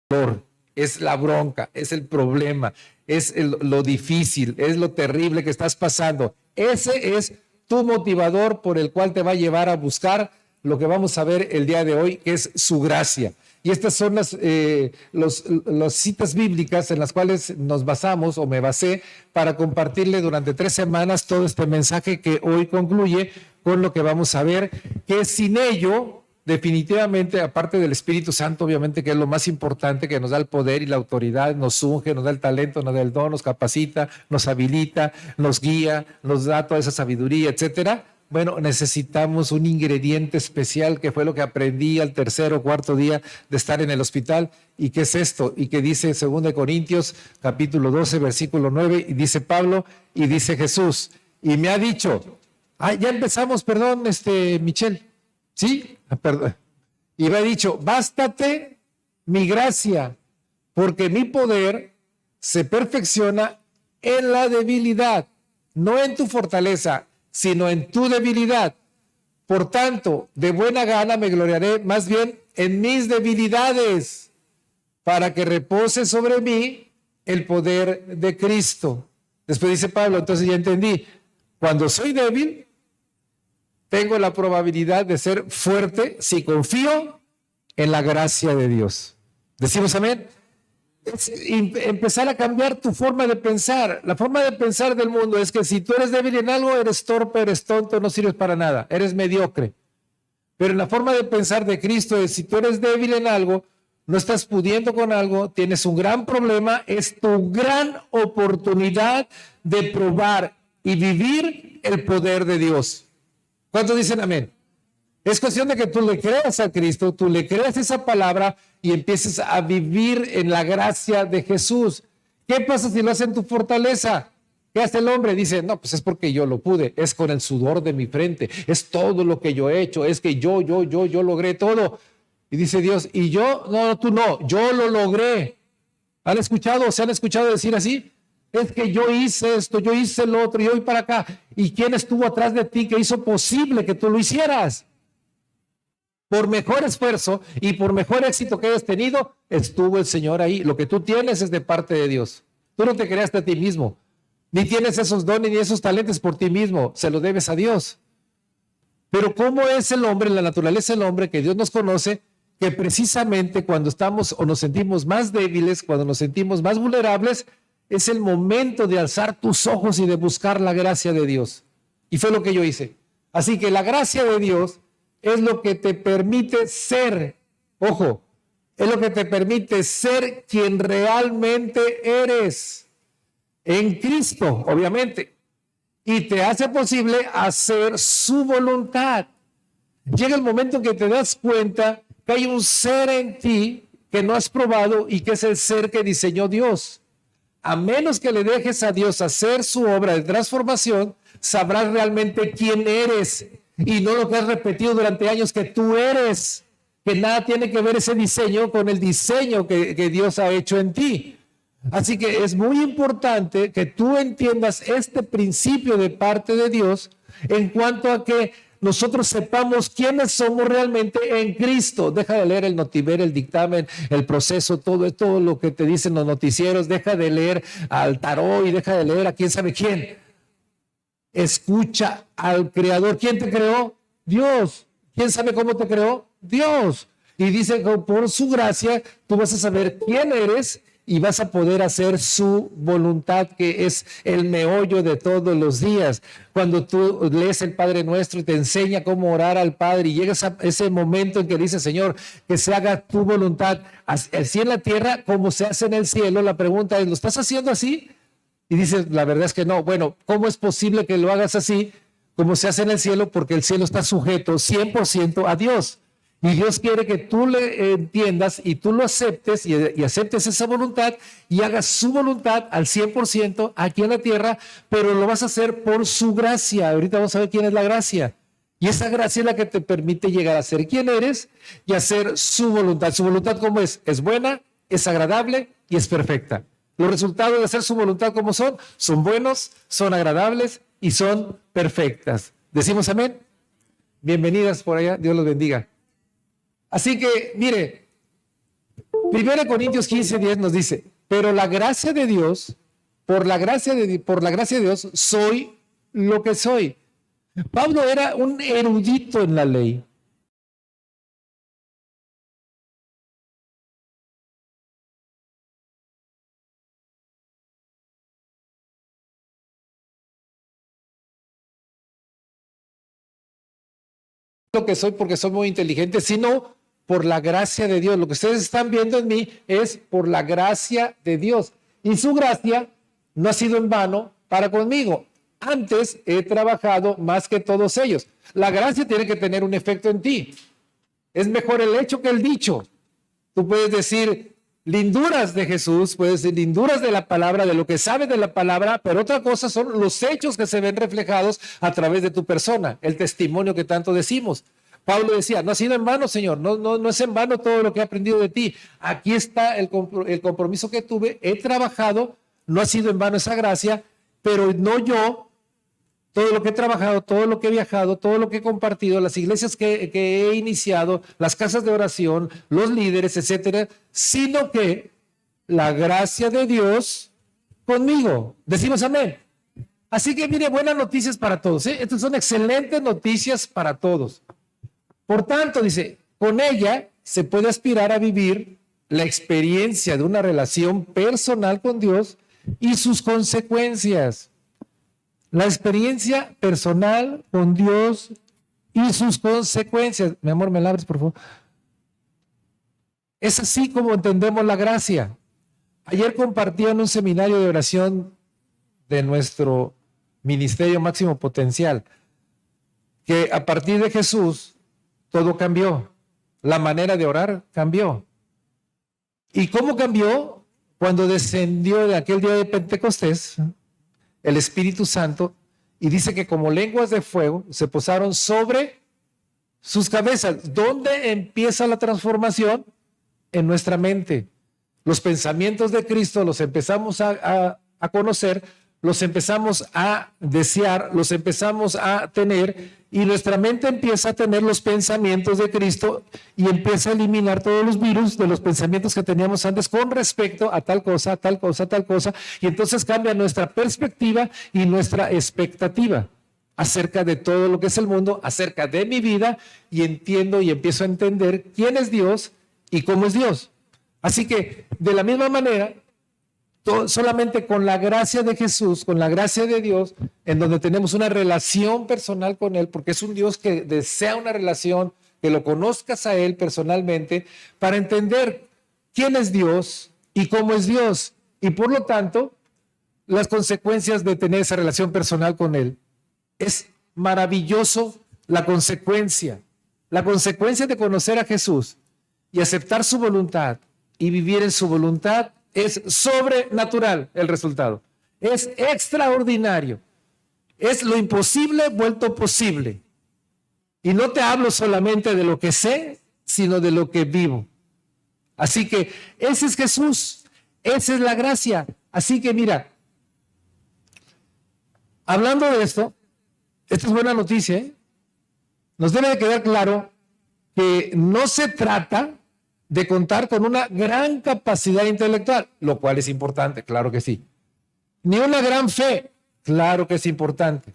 dolor, es la bronca, es el problema, es lo difícil, es lo terrible que estás pasando. Ese es tu motivador por el cual te va a llevar a buscar lo que vamos a ver el día de hoy, que es su gracia. Y estas son las citas bíblicas en las cuales nos basamos o me basé para compartirle durante 3 semanas todo este mensaje que hoy concluye con lo que vamos a ver, que sin ello, definitivamente, aparte del Espíritu Santo, obviamente, que es lo más importante, que nos da el poder y la autoridad, nos unge, nos da el talento, nos da el don, nos capacita, nos habilita, nos guía, nos da toda esa sabiduría, etcétera. Bueno, necesitamos un ingrediente especial que fue lo que aprendí al 3er o 4 día de estar en el hospital. ¿Y qué es esto? Y que dice 2 Corintios capítulo 12, versículo 9, y dice Pablo y dice Jesús. Y me ha dicho, ya empezamos, perdón, Michelle, ¿sí? Perdón. Y me ha dicho, bástate mi gracia, porque mi poder se perfecciona en la debilidad, no en tu fortaleza, sino en tu debilidad. Por tanto, de buena gana me gloriaré más bien en mis debilidades, para que repose sobre mí el poder de Cristo. Después dice Pablo, entonces ya entendí, cuando soy débil, tengo la probabilidad de ser fuerte si confío en la gracia de Dios. ¿Decimos amén? Es empezar a cambiar tu forma de pensar. La forma de pensar del mundo es que si tú eres débil en algo, eres torpe, eres tonto, no sirves para nada, eres mediocre. Pero la forma de pensar de Cristo es si tú eres débil en algo, no estás pudiendo con algo, tienes un gran problema, es tu gran oportunidad de probar y vivir el poder de Dios. ¿Cuántos dicen amén? Es cuestión de que tú le creas a Cristo, tú le creas esa palabra y empieces a vivir en la gracia de Jesús. ¿Qué pasa si lo hace en tu fortaleza? ¿Qué hace el hombre? Dice, no, pues es porque yo lo pude, es con el sudor de mi frente, es todo lo que yo he hecho, es que yo logré todo. Y dice Dios, y yo, no, tú no, yo lo logré. ¿Han escuchado o se han escuchado decir así? Es que yo hice esto, yo hice lo otro, yo voy para acá. ¿Y quién estuvo atrás de ti que hizo posible que tú lo hicieras? Por mejor esfuerzo y por mejor éxito que hayas tenido, estuvo el Señor ahí. Lo que tú tienes es de parte de Dios. Tú no te creaste a ti mismo, ni tienes esos dones ni esos talentos por ti mismo, se lo debes a Dios. Pero ¿cómo es el hombre, la naturaleza del hombre que Dios nos conoce? Que precisamente cuando estamos o nos sentimos más débiles, cuando nos sentimos más vulnerables, es el momento de alzar tus ojos y de buscar la gracia de Dios. Y fue lo que yo hice. Así que la gracia de Dios es lo que te permite ser, ojo, es lo que te permite ser quien realmente eres en Cristo, obviamente, y te hace posible hacer su voluntad. Llega el momento en que te das cuenta que hay un ser en ti que no has probado y que es el ser que diseñó Dios. A menos que le dejes a Dios hacer su obra de transformación, sabrás realmente quién eres y no lo que has repetido durante años que tú eres, que nada tiene que ver ese diseño con el diseño que Dios ha hecho en ti. Así que es muy importante que tú entiendas este principio de parte de Dios en cuanto a que nosotros sepamos quiénes somos realmente en Cristo. Deja de leer el notiver, el dictamen, el proceso, todo lo que te dicen los noticieros. Deja de leer al tarot y deja de leer a quién sabe quién. Escucha al Creador. ¿Quién te creó? Dios. ¿Quién sabe cómo te creó? Dios. Y dice que por su gracia tú vas a saber quién eres y vas a poder hacer su voluntad, que es el meollo de todos los días. Cuando tú lees el Padre Nuestro y te enseña cómo orar al Padre y llegas a ese momento en que dice, Señor, que se haga tu voluntad, así en la tierra como se hace en el cielo. La pregunta es, ¿lo estás haciendo así? Y dices, la verdad es que no. Bueno, ¿cómo es posible que lo hagas así como se hace en el cielo? Porque el cielo está sujeto 100% a Dios. Y Dios quiere que tú le entiendas y tú lo aceptes y aceptes esa voluntad y hagas su voluntad al 100% aquí en la tierra, pero lo vas a hacer por su gracia. Ahorita vamos a ver quién es la gracia. Y esa gracia es la que te permite llegar a ser quien eres y hacer su voluntad. ¿Su voluntad cómo es? Es buena, es agradable y es perfecta. Los resultados de hacer su voluntad como son buenos, son agradables y son perfectas. ¿Decimos amén? Bienvenidas por allá, Dios los bendiga. Así que, mire, 1 Corintios 15:10 nos dice, pero la gracia de Dios, por la gracia de Dios, soy lo que soy. Pablo era un erudito en la ley. Lo que soy porque soy muy inteligente, sino por la gracia de Dios. Lo que ustedes están viendo en mí es por la gracia de Dios. Y su gracia no ha sido en vano para conmigo. Antes he trabajado más que todos ellos. La gracia tiene que tener un efecto en ti. Es mejor el hecho que el dicho. Tú puedes decir linduras de Jesús, puedes decir linduras de la palabra, de lo que sabes de la palabra, pero otra cosa son los hechos que se ven reflejados a través de tu persona, el testimonio que tanto decimos. Pablo decía, no ha sido en vano, Señor, no es en vano todo lo que he aprendido de ti. Aquí está el compromiso que tuve, he trabajado, no ha sido en vano esa gracia, pero no yo, todo lo que he trabajado, todo lo que he viajado, todo lo que he compartido, las iglesias que he iniciado, las casas de oración, los líderes, etcétera, sino que la gracia de Dios conmigo. Decimos amén. Así que mire, buenas noticias para todos. Estas son excelentes noticias para todos. Por tanto, dice, con ella se puede aspirar a vivir la experiencia de una relación personal con Dios y sus consecuencias. La experiencia personal con Dios y sus consecuencias. Mi amor, ¿me la abres, por favor? Es así como entendemos la gracia. Ayer compartí en un seminario de oración de nuestro Ministerio Máximo Potencial que a partir de Jesús todo cambió. La manera de orar cambió. ¿Y cómo cambió? Cuando descendió de aquel día de Pentecostés el Espíritu Santo, y dice que como lenguas de fuego se posaron sobre sus cabezas. ¿Dónde empieza la transformación? En nuestra mente. Los pensamientos de Cristo los empezamos a conocer, los empezamos a desear, los empezamos a tener, y nuestra mente empieza a tener los pensamientos de Cristo y empieza a eliminar todos los virus de los pensamientos que teníamos antes con respecto a tal cosa, tal cosa, tal cosa, y entonces cambia nuestra perspectiva y nuestra expectativa acerca de todo lo que es el mundo, acerca de mi vida, y entiendo y empiezo a entender quién es Dios y cómo es Dios. Así que de la misma manera, solamente con la gracia de Jesús, con la gracia de Dios, en donde tenemos una relación personal con Él, porque es un Dios que desea una relación, que lo conozcas a Él personalmente, para entender quién es Dios y cómo es Dios, y por lo tanto, las consecuencias de tener esa relación personal con Él. Es maravilloso la consecuencia de conocer a Jesús y aceptar su voluntad y vivir en su voluntad. Es sobrenatural el resultado. Es extraordinario. Es lo imposible vuelto posible. Y no te hablo solamente de lo que sé, sino de lo que vivo. Así que ese es Jesús. Esa es la gracia. Así que mira, hablando de esto, esta es buena noticia, ¿eh? Nos debe de quedar claro que no se trata de contar con una gran capacidad intelectual, lo cual es importante, claro que sí. Ni una gran fe, claro que es importante.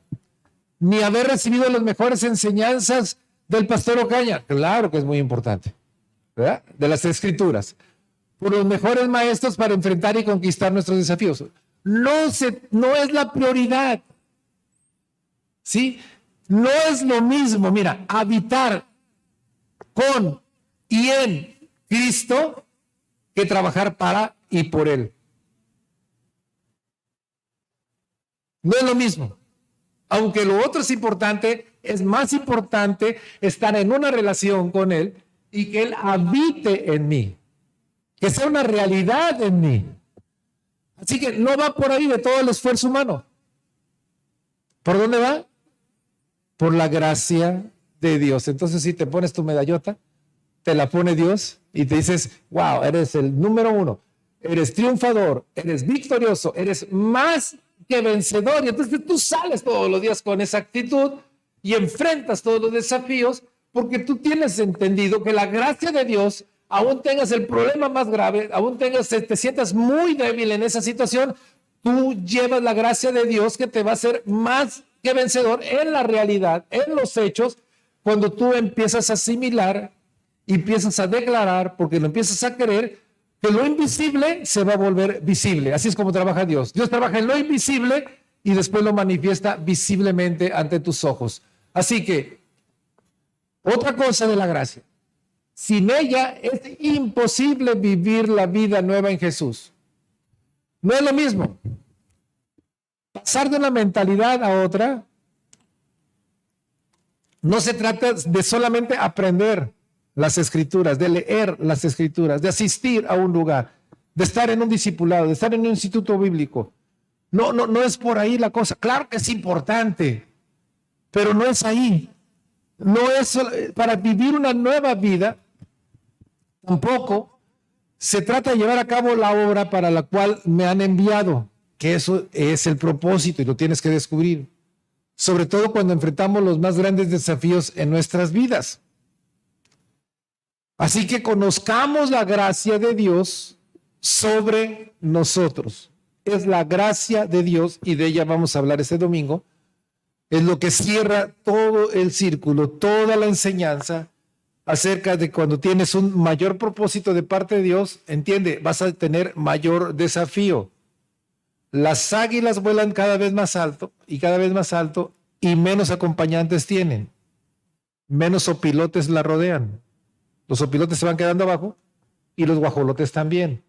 Ni haber recibido las mejores enseñanzas del pastor Ocaña, claro que es muy importante, ¿verdad? De las Escrituras. Por los mejores maestros para enfrentar y conquistar nuestros desafíos. No es la prioridad. ¿Sí? No es lo mismo, mira, habitar con y en Cristo que trabajar para y por Él. No es lo mismo. Aunque lo otro es importante, es más importante estar en una relación con Él y que Él habite en mí, que sea una realidad en mí. Así que no va por ahí de todo el esfuerzo humano. ¿Por dónde va? Por la gracia de Dios. Entonces, si te pones tu medallota, te la pone Dios y te dices, wow, eres el número uno, eres triunfador, eres victorioso, eres más que vencedor. Y entonces tú sales todos los días con esa actitud y enfrentas todos los desafíos porque tú tienes entendido que la gracia de Dios aún tengas el problema más grave, aún te sientas muy débil en esa situación, tú llevas la gracia de Dios que te va a hacer más que vencedor en la realidad, en los hechos, cuando tú empiezas a asimilar y empiezas a declarar, porque lo empiezas a creer, que lo invisible se va a volver visible. Así es como trabaja Dios. Dios trabaja en lo invisible y después lo manifiesta visiblemente ante tus ojos. Así que, otra cosa de la gracia. Sin ella es imposible vivir la vida nueva en Jesús. No es lo mismo pasar de una mentalidad a otra. No se trata de solamente aprender las escrituras, de leer las escrituras, de asistir a un lugar, de estar en un discipulado, de estar en un instituto bíblico. No es por ahí la cosa. Claro que es importante, pero no es ahí. No es para vivir una nueva vida. Tampoco se trata de llevar a cabo la obra para la cual me han enviado, que eso es el propósito y lo tienes que descubrir. Sobre todo cuando enfrentamos los más grandes desafíos en nuestras vidas. Así que conozcamos la gracia de Dios sobre nosotros. Es la gracia de Dios, y de ella vamos a hablar este domingo. Es lo que cierra todo el círculo, toda la enseñanza acerca de cuando tienes un mayor propósito de parte de Dios, entiende, vas a tener mayor desafío. Las águilas vuelan cada vez más alto y menos acompañantes tienen. Menos opilotes la rodean. Los opilotes se van quedando abajo y los guajolotes también.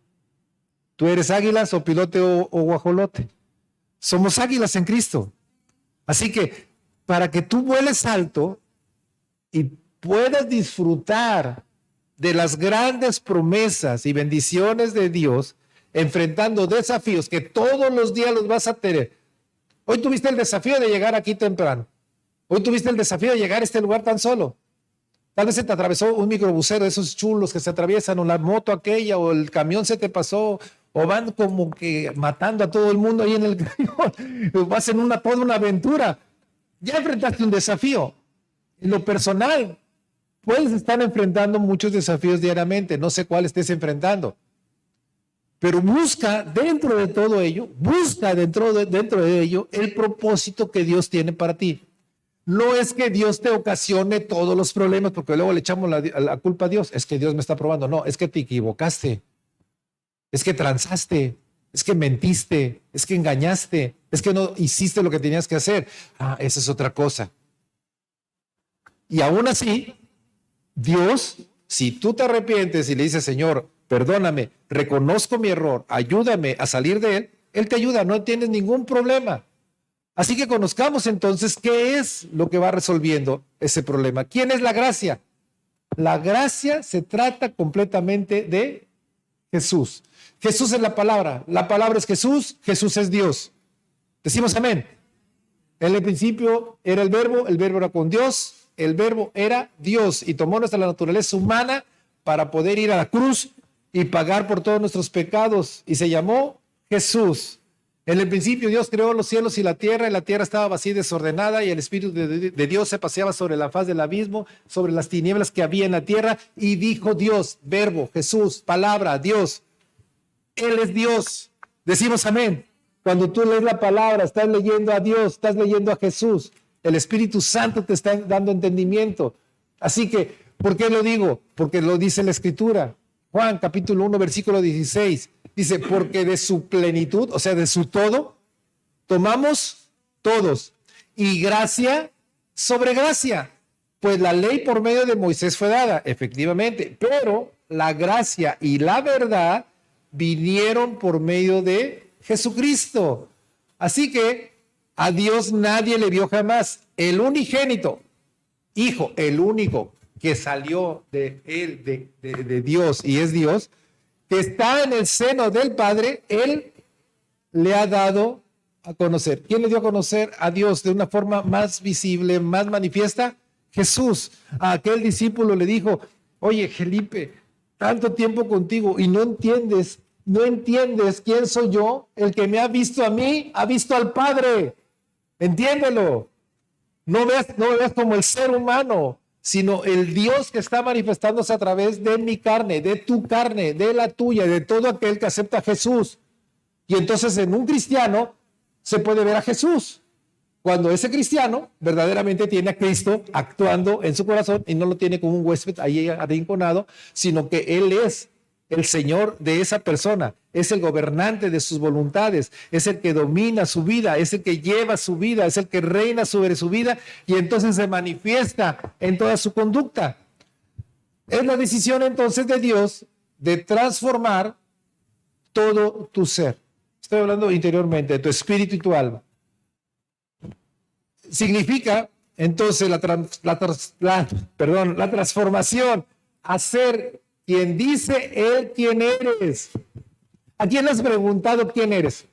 Tú eres águilas, opilote o guajolote. Somos águilas en Cristo. Así que para que tú vueles alto y puedas disfrutar de las grandes promesas y bendiciones de Dios, enfrentando desafíos que todos los días los vas a tener. Hoy tuviste el desafío de llegar aquí temprano. Hoy tuviste el desafío de llegar a este lugar tan solo. Tal vez se te atravesó un microbusero, esos chulos que se atraviesan, o la moto aquella, o el camión se te pasó, o van como que matando a todo el mundo ahí en el camión. Vas en toda una aventura. Ya enfrentaste un desafío. En lo personal, puedes estar enfrentando muchos desafíos diariamente. No sé cuál estés enfrentando. Pero busca dentro de todo ello, dentro de ello el propósito que Dios tiene para ti. No es que Dios te ocasione todos los problemas, porque luego le echamos la culpa a Dios. Es que Dios me está probando. No, es que te equivocaste. Es que transaste. Es que mentiste. Es que engañaste. Es que no hiciste lo que tenías que hacer. Esa es otra cosa. Y aún así, Dios, si tú te arrepientes y le dices, Señor, perdóname, reconozco mi error, ayúdame a salir de él, Él te ayuda, no tienes ningún problema. Así que conozcamos entonces qué es lo que va resolviendo ese problema. ¿Quién es la gracia? La gracia se trata completamente de Jesús. Jesús es la palabra es Jesús, Jesús es Dios. Decimos amén. En el principio era el verbo era con Dios, el verbo era Dios y tomó nuestra naturaleza humana para poder ir a la cruz y pagar por todos nuestros pecados, y se llamó Jesús. En el principio Dios creó los cielos y la tierra estaba vacía y desordenada, y el Espíritu de Dios se paseaba sobre la faz del abismo, sobre las tinieblas que había en la tierra, y dijo Dios, verbo, Jesús, palabra, Dios. Él es Dios. Decimos amén. Cuando tú lees la palabra, estás leyendo a Dios, estás leyendo a Jesús. El Espíritu Santo te está dando entendimiento. Así que, ¿por qué lo digo? Porque lo dice la Escritura. Juan capítulo 1, versículo 16. Dice, porque de su plenitud, o sea, de su todo, tomamos todos. Y gracia sobre gracia. Pues la ley por medio de Moisés fue dada, efectivamente. Pero la gracia y la verdad vinieron por medio de Jesucristo. Así que a Dios nadie le vio jamás. El unigénito, Hijo, el único que salió de él, de Dios y es Dios, que está en el seno del Padre, Él le ha dado a conocer. ¿Quién le dio a conocer a Dios de una forma más visible, más manifiesta? Jesús. A aquel discípulo le dijo, oye, Felipe, tanto tiempo contigo y no entiendes quién soy yo. El que me ha visto a mí, ha visto al Padre. Entiéndelo. No veas como el ser humano. sino el Dios que está manifestándose a través de mi carne, de tu carne, de la tuya, de todo aquel que acepta a Jesús. Y entonces en un cristiano se puede ver a Jesús, cuando ese cristiano verdaderamente tiene a Cristo actuando en su corazón y no lo tiene como un huésped ahí arrinconado, sino que Él es el Señor de esa persona, es el gobernante de sus voluntades, es el que domina su vida, es el que lleva su vida, es el que reina sobre su vida y entonces se manifiesta en toda su conducta. Es la decisión entonces de Dios de transformar todo tu ser. Estoy hablando interiormente, de tu espíritu y tu alma. Significa entonces la transformación, hacer quien dice Él quién eres. ¿A quién le has preguntado quién eres?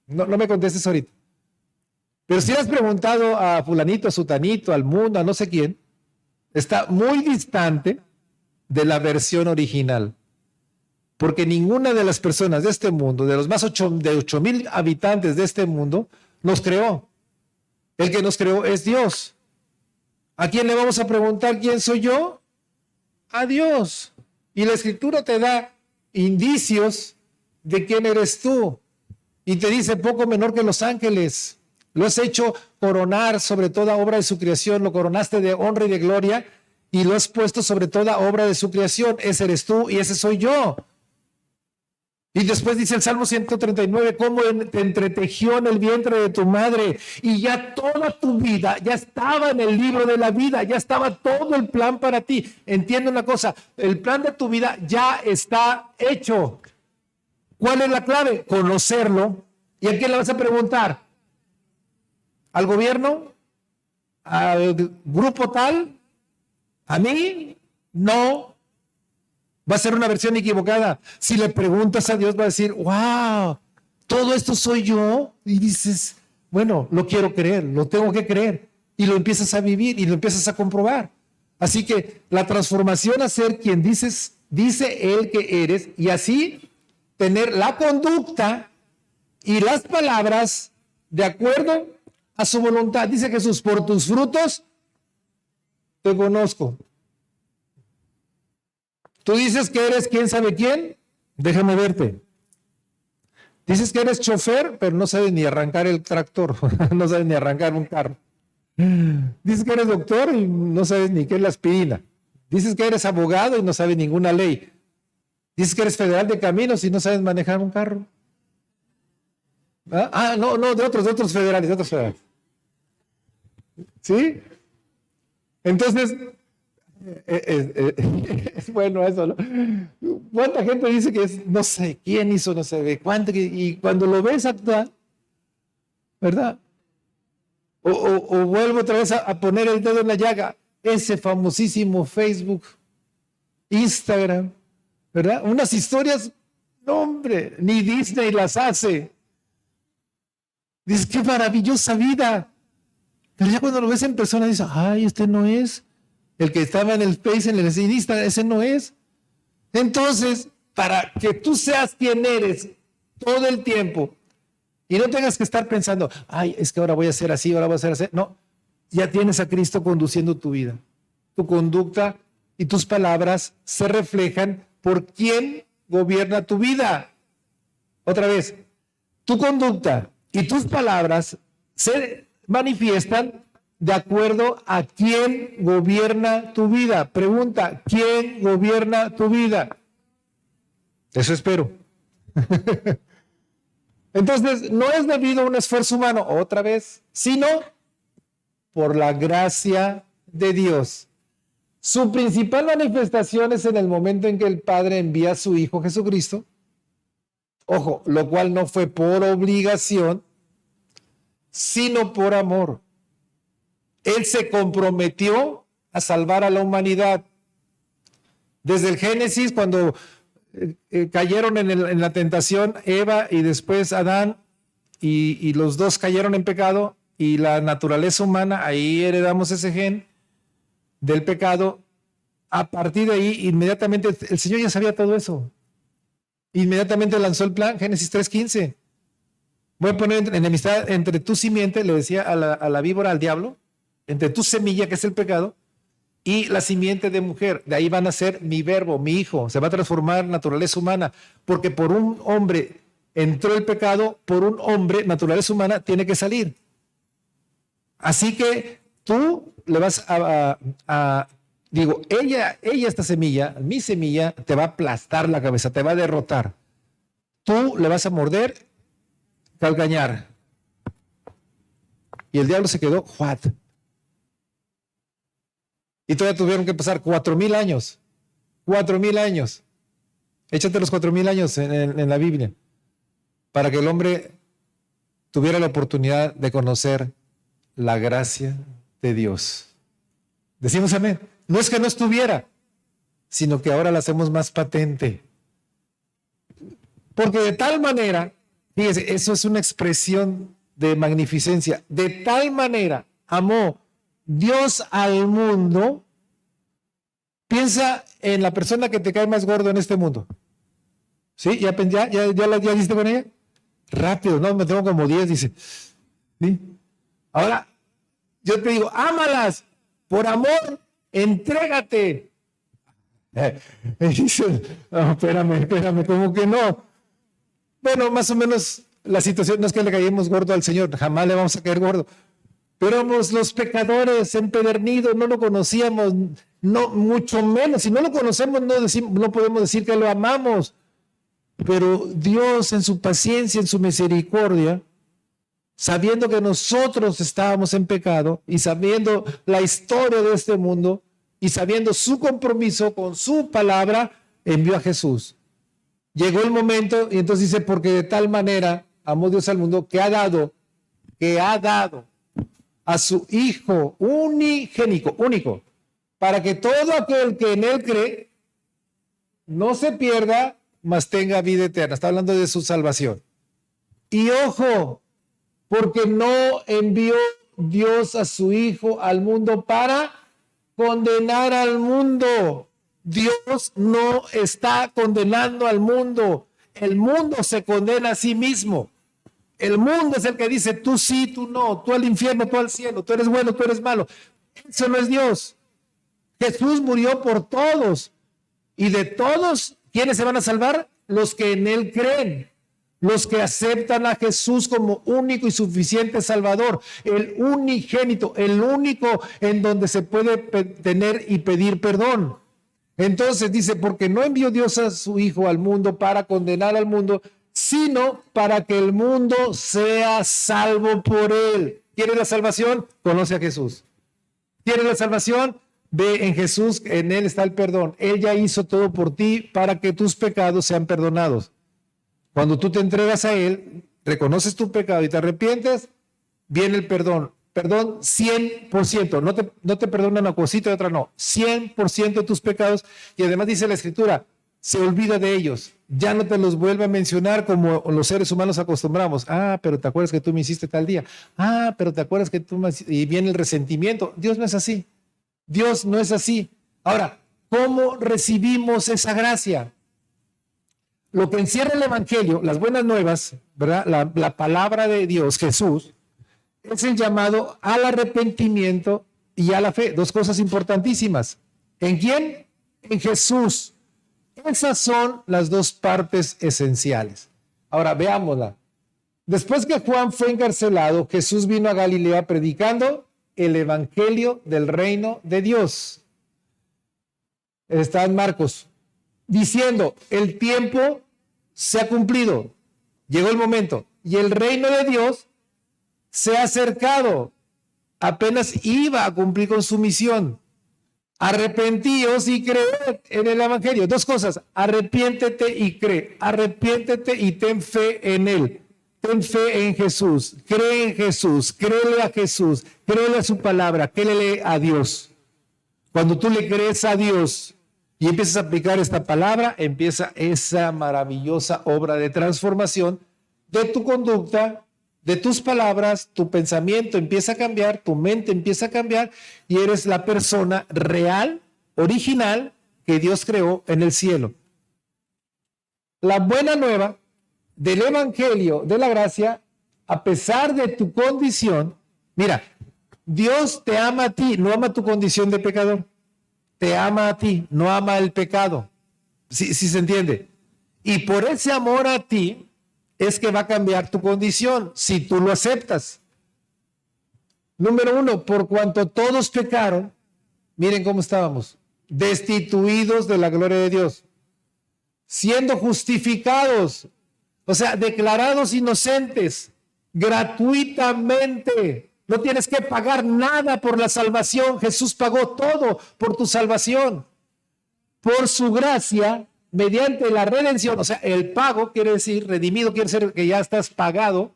No me contestes ahorita. Pero si le has preguntado a fulanito, a sutanito, al mundo, a no sé quién, está muy distante de la versión original. Porque ninguna de las personas de este mundo, de los más de 8,000 habitantes de este mundo, nos creó. El que nos creó es Dios. ¿A quién le vamos a preguntar quién soy yo? A Dios. Y la Escritura te da indicios de quién eres tú. Y te dice poco menor que los ángeles. Lo has hecho coronar sobre toda obra de su creación. Lo coronaste de honra y de gloria. Y lo has puesto sobre toda obra de su creación. Ese eres tú y ese soy yo. Y después dice el Salmo 139, cómo te entretejió en el vientre de tu madre y ya toda tu vida ya estaba en el libro de la vida, ya estaba todo el plan para ti. Entiende una cosa, el plan de tu vida ya está hecho. ¿Cuál es la clave? Conocerlo. ¿Y a quién le vas a preguntar? ¿Al gobierno? ¿Al grupo tal? ¿A mí? No. Va a ser una versión equivocada. Si le preguntas a Dios, va a decir, wow, todo esto soy yo. Y dices, bueno, lo quiero creer, lo tengo que creer. Y lo empiezas a vivir y lo empiezas a comprobar. Así que la transformación a ser quien dice Él que eres y así tener la conducta y las palabras de acuerdo a su voluntad. Dice Jesús, por tus frutos te conozco. Tú dices que eres quién sabe quién, déjame verte. Dices que eres chofer, pero no sabes ni arrancar el tractor, no sabes ni arrancar un carro. Dices que eres doctor y no sabes ni qué es la aspirina. Dices que eres abogado y no sabes ninguna ley. Dices que eres federal de caminos y no sabes manejar un carro. No, de otros federales. ¿Sí? Entonces, es bueno eso, ¿no? ¿Cuánta gente dice que es, no sé quién hizo, no sé cuánto, y cuando lo ves actuar, ¿verdad? O vuelvo otra vez a poner el dedo en la llaga, ese famosísimo Facebook, Instagram, ¿verdad? Unas historias, no hombre, ni Disney las hace. Dices, qué maravillosa vida. Pero ya cuando lo ves en persona, dices, ay, este no es. El que estaba en el Face, en el Instagram, ese no es. Entonces, para que tú seas quien eres todo el tiempo y no tengas que estar pensando, ay, es que ahora voy a hacer así, ahora voy a hacer así. No, ya tienes a Cristo conduciendo tu vida. Tu conducta y tus palabras se reflejan por quién gobierna tu vida. Otra vez, tu conducta y tus palabras se manifiestan de acuerdo a quién gobierna tu vida. Pregunta, ¿quién gobierna tu vida? Eso espero. Entonces, no es debido a un esfuerzo humano, otra vez, sino por la gracia de Dios. Su principal manifestación es en el momento en que el Padre envía a su Hijo Jesucristo. Ojo, lo cual no fue por obligación, sino por amor. Él se comprometió a salvar a la humanidad. Desde el Génesis, cuando cayeron en la tentación Eva y después Adán, y los dos cayeron en pecado, y la naturaleza humana, ahí heredamos ese gen del pecado. A partir de ahí, inmediatamente, el Señor ya sabía todo eso. Inmediatamente lanzó el plan, Génesis 3:15. Voy a poner enemistad entre tu simiente, le decía a la víbora, al diablo, entre tu semilla, que es el pecado, y la simiente de mujer. De ahí van a ser mi verbo, mi hijo. Se va a transformar en naturaleza humana, porque por un hombre entró el pecado, por un hombre, naturaleza humana, tiene que salir. Así que tú le vas ella, esta semilla, mi semilla, te va a aplastar la cabeza, te va a derrotar. Tú le vas a morder, calcañar. Y el diablo se quedó, what? Y todavía tuvieron que pasar 4,000 años. 4,000 años. Échate los 4,000 años en la Biblia para que el hombre tuviera la oportunidad de conocer la gracia de Dios. Decimos amén. No es que no estuviera, sino que ahora la hacemos más patente. Porque de tal manera, fíjese, eso es una expresión de magnificencia. De tal manera amó Dios al mundo. Piensa en la persona que te cae más gordo en este mundo. ¿Sí? ¿Ya diste con ella? Rápido, no, me tengo como 10, dice. ¿Sí? Ahora, yo te digo, ámalas, por amor, entrégate. Dice, no, espérame, como que no. Bueno, más o menos la situación no es que le caímos gordo al Señor, jamás le vamos a caer gordo. Pero éramos los pecadores empedernidos, no lo conocíamos, no, mucho menos. Si no lo conocemos, no podemos decir que lo amamos. Pero Dios, en su paciencia, en su misericordia, sabiendo que nosotros estábamos en pecado y sabiendo la historia de este mundo y sabiendo su compromiso con su palabra, envió a Jesús. Llegó el momento y entonces dice, porque de tal manera amó Dios al mundo que ha dado a su Hijo unigénico, único, para que todo aquel que en él cree no se pierda, mas tenga vida eterna. Está hablando de su salvación. Y ojo, porque no envió Dios a su Hijo al mundo para condenar al mundo. Dios no está condenando al mundo. El mundo se condena a sí mismo. El mundo es el que dice tú sí, tú no, tú al infierno, tú al cielo, tú eres bueno, tú eres malo. Eso no es Dios. Jesús murió por todos. Y de todos, ¿quiénes se van a salvar? Los que en Él creen. Los que aceptan a Jesús como único y suficiente Salvador. El unigénito, el único en donde se puede tener y pedir perdón. Entonces dice, porque no envió Dios a su Hijo al mundo para condenar al mundo, sino para que el mundo sea salvo por él. ¿Quieres la salvación? Conoce a Jesús. ¿Quieres la salvación? Ve en Jesús, en Él está el perdón. Él ya hizo todo por ti para que tus pecados sean perdonados. Cuando tú te entregas a Él, reconoces tu pecado y te arrepientes, viene el perdón. Perdón 100%. No te perdona una cosita y otra no. 100% de tus pecados. Y además dice la Escritura, se olvida de ellos. Ya no te los vuelve a mencionar como los seres humanos acostumbramos. Ah, pero te acuerdas que tú me hiciste tal día. Ah, pero te acuerdas que tú me... Y viene el resentimiento. Dios no es así. Dios no es así. Ahora, ¿cómo recibimos esa gracia? Lo que encierra el Evangelio, las buenas nuevas, ¿verdad? La palabra de Dios, Jesús, es el llamado al arrepentimiento y a la fe. Dos cosas importantísimas. ¿En quién? En Jesús. Esas son las dos partes esenciales. Ahora, veámosla. Después que Juan fue encarcelado, Jesús vino a Galilea predicando el evangelio del reino de Dios. Está en Marcos, diciendo, el tiempo se ha cumplido, llegó el momento, y el reino de Dios se ha acercado, apenas iba a cumplir con su misión. Arrepentíos y creed en el evangelio. Dos cosas, arrepiéntete y cree, arrepiéntete y ten fe en él. Ten fe en Jesús, cree en Jesús, créele a Jesús, créele a su palabra, créele a Dios. Cuando tú le crees a Dios y empiezas a aplicar esta palabra, empieza esa maravillosa obra de transformación de tu conducta, de tus palabras, tu pensamiento empieza a cambiar, tu mente empieza a cambiar y eres la persona real, original que Dios creó en el cielo. La buena nueva del evangelio de la gracia, a pesar de tu condición, mira, Dios te ama a ti, no ama tu condición de pecador. te ama a ti, no ama el pecado. ¿Sí se entiende? Y por ese amor a ti es que va a cambiar tu condición, si tú lo aceptas. Número 1, por cuanto todos pecaron, miren cómo estábamos, destituidos de la gloria de Dios, siendo justificados, o sea, declarados inocentes, gratuitamente. No tienes que pagar nada por la salvación. Jesús pagó todo por tu salvación. Por su gracia, mediante la redención, o sea, el pago quiere decir, redimido quiere decir que ya estás pagado,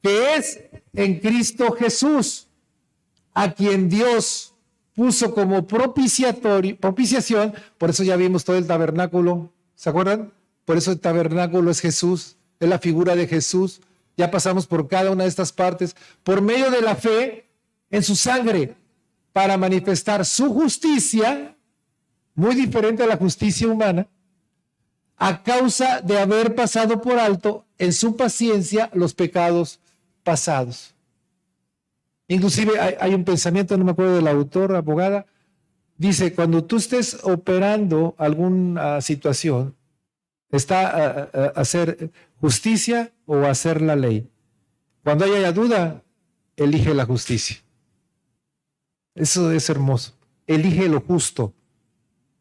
que es en Cristo Jesús, a quien Dios puso como propiciación. Por eso ya vimos todo el tabernáculo, ¿se acuerdan? Por eso el tabernáculo es Jesús, es la figura de Jesús. Ya pasamos por cada una de estas partes, por medio de la fe en su sangre, para manifestar su justicia, muy diferente a la justicia humana, a causa de haber pasado por alto en su paciencia los pecados pasados. Inclusive hay un pensamiento, no me acuerdo del autor, abogada, dice, cuando tú estés operando alguna situación, está a hacer justicia o hacer la ley. Cuando haya duda, elige la justicia. Eso es hermoso. Elige lo justo.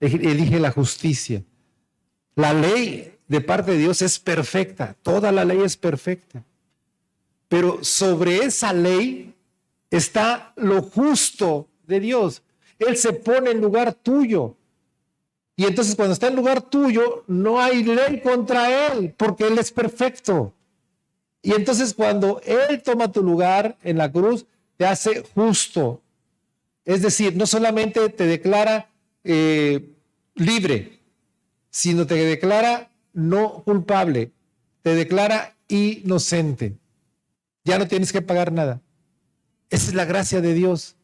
Elige la justicia. La ley de parte de Dios es perfecta. Toda la ley es perfecta. Pero sobre esa ley está lo justo de Dios. Él se pone en lugar tuyo. Y entonces cuando está en lugar tuyo, no hay ley contra Él, porque Él es perfecto. Y entonces cuando Él toma tu lugar en la cruz, te hace justo. Es decir, no solamente te declara libre, sino te declara no culpable, te declara inocente. Ya no tienes que pagar nada. Esa es la gracia de Dios.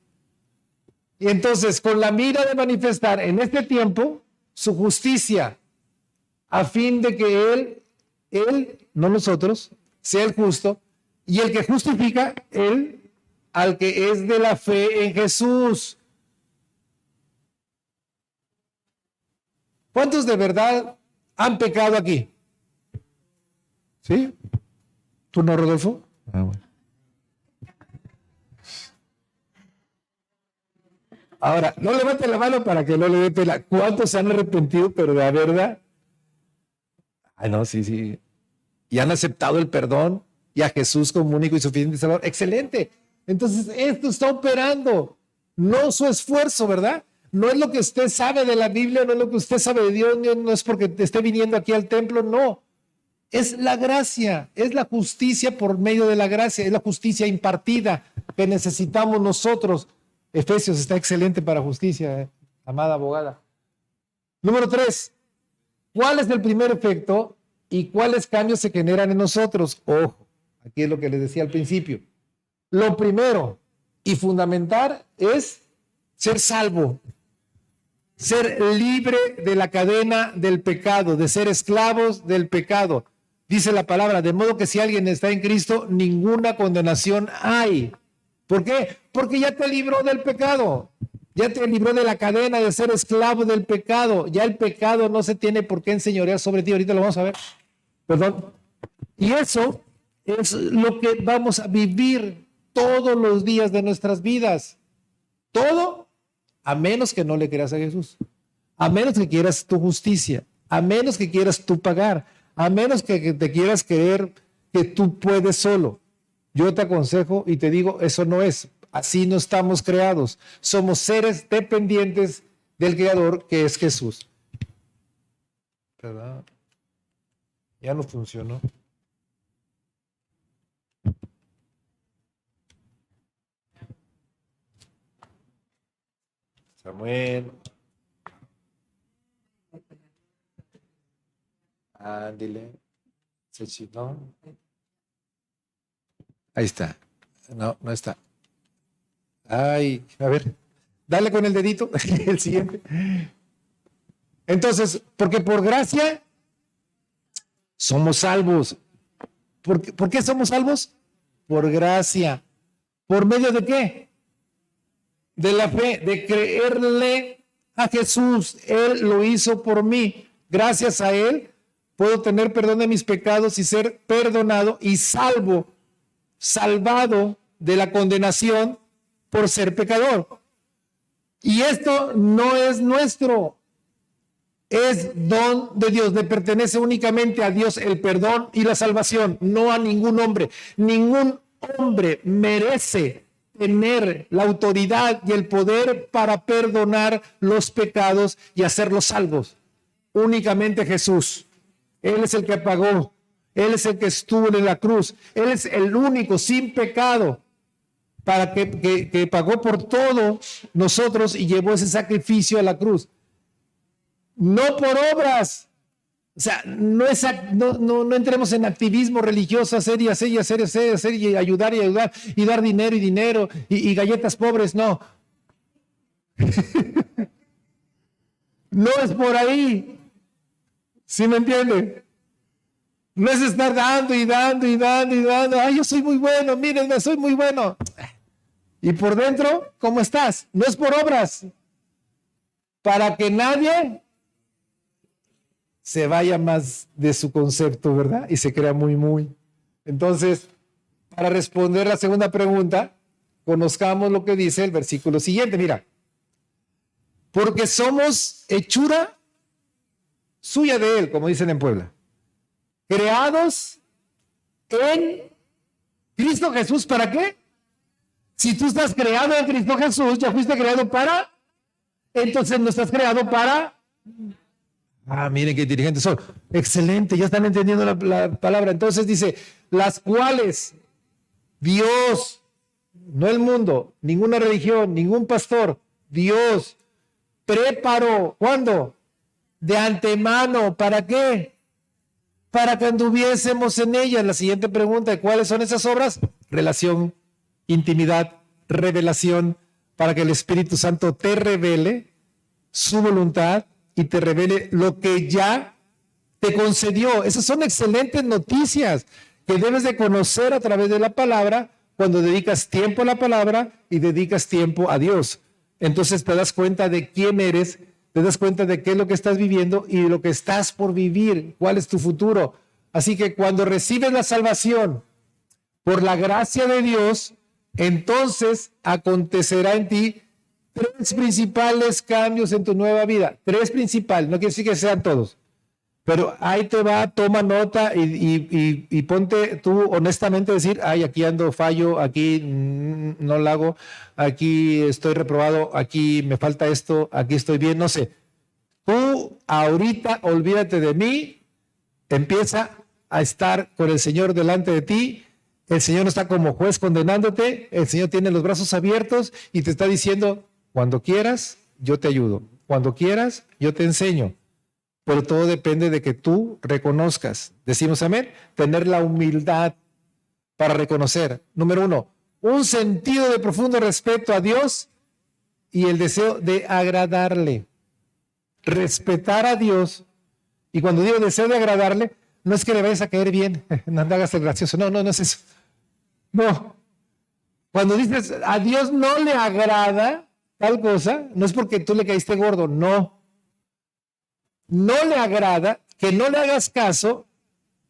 Y entonces, con la mira de manifestar en este tiempo su justicia, a fin de que Él, no nosotros, sea el justo, y el que justifica, Él, al que es de la fe en Jesús. ¿Cuántos de verdad han pecado aquí? ¿Sí? ¿Tú no, Rodolfo? Ah, bueno. Ahora, no levante la mano para que no le dé pela. ¿Cuántos se han arrepentido, pero de la verdad? Ay, no, sí. Y han aceptado el perdón y a Jesús como único y suficiente Salvador. Excelente. Entonces, esto está operando. No su esfuerzo, ¿verdad? No es lo que usted sabe de la Biblia, no es lo que usted sabe de Dios, no es porque te esté viniendo aquí al templo, no. Es la gracia, es la justicia por medio de la gracia, es la justicia impartida que necesitamos nosotros. Efesios está excelente para justicia, amada abogada. Número 3, ¿cuál es el primer efecto y cuáles cambios se generan en nosotros? Ojo, aquí es lo que les decía al principio. Lo primero y fundamental es ser salvo, ser libre de la cadena del pecado, de ser esclavos del pecado. Dice la palabra, de modo que si alguien está en Cristo, ninguna condenación hay. ¿Por qué? Porque ya te libró del pecado, ya te libró de la cadena de ser esclavo del pecado. Ya el pecado no se tiene por qué enseñorear sobre ti. Ahorita lo vamos a ver. Perdón. Y eso es lo que vamos a vivir todos los días de nuestras vidas. Todo, a menos que no le creas a Jesús. A menos que quieras tu justicia. A menos que quieras tú pagar. A menos que te quieras creer que tú puedes solo. Yo te aconsejo y te digo, eso no es. Así no estamos creados. Somos seres dependientes del Creador, que es Jesús. ¿Verdad? Ya no funcionó. Samuel. Ándile. Se chinó. Ahí está. No está. Ay, a ver. Dale con el dedito. El siguiente. Entonces, porque por gracia somos salvos. ¿Por qué somos salvos? Por gracia. ¿Por medio de qué? De la fe, de creerle a Jesús. Él lo hizo por mí. Gracias a Él puedo tener perdón de mis pecados y ser perdonado y salvado de la condenación por ser pecador. Y esto no es nuestro, es don de Dios, le pertenece únicamente a Dios el perdón y la salvación, no a ningún hombre. Ningún hombre merece tener la autoridad y el poder para perdonar los pecados y hacerlos salvos. Únicamente Jesús. Él es el que pagó, Él es el que estuvo en la cruz, Él es el único sin pecado para que pagó por todos nosotros y llevó ese sacrificio a la cruz. No por obras. O sea, no entremos en activismo religioso, hacer y ayudar y dar dinero y galletas pobres, no. No es por ahí. ¿Sí me entiende? No es estar dando. Ay, yo soy muy bueno, mírenme, soy muy bueno. Y por dentro, ¿cómo estás? No es por obras. Para que nadie se vaya más de su concepto, ¿verdad? Y se crea muy. Entonces, para responder la segunda pregunta, conozcamos lo que dice el versículo siguiente. Mira, porque somos hechura suya de Él, como dicen en Puebla, creados en Cristo Jesús. ¿Para qué? Si tú estás creado en Cristo Jesús, ya fuiste creado para, entonces no estás creado para. Miren qué inteligentes son. Excelente, ya están entendiendo la palabra. Entonces dice, las cuales Dios, no el mundo, ninguna religión, ningún pastor, Dios preparó. ¿Cuándo? De antemano. ¿Para qué? Para que anduviésemos en ellas. La siguiente pregunta, ¿cuáles son esas obras? Relación, intimidad, revelación, para que el Espíritu Santo te revele su voluntad y te revele lo que ya te concedió. Esas son excelentes noticias que debes de conocer a través de la palabra cuando dedicas tiempo a la palabra y dedicas tiempo a Dios. Entonces te das cuenta de quién eres, te das cuenta de qué es lo que estás viviendo y de lo que estás por vivir, cuál es tu futuro. Así que cuando recibes la salvación por la gracia de Dios, entonces acontecerá en ti 3 principales cambios en tu nueva vida. 3 principales, no quiere decir que sean todos. Pero ahí te va, toma nota y ponte tú honestamente a decir, aquí ando fallo, aquí no lo hago, aquí estoy reprobado, aquí me falta esto, aquí estoy bien, no sé. Tú ahorita olvídate de mí, empieza a estar con el Señor delante de ti. El Señor no está como juez condenándote, el Señor tiene los brazos abiertos y te está diciendo, cuando quieras, yo te ayudo, cuando quieras, yo te enseño. Pero todo depende de que tú reconozcas. Decimos amén. Tener la humildad para reconocer. Número 1, un sentido de profundo respeto a Dios y el deseo de agradarle. Respetar a Dios. Y cuando digo deseo de agradarle, no es que le vayas a caer bien. No hagas el gracioso. No es eso. No. Cuando dices a Dios no le agrada tal cosa, no es porque tú le caíste gordo. No le agrada que no le hagas caso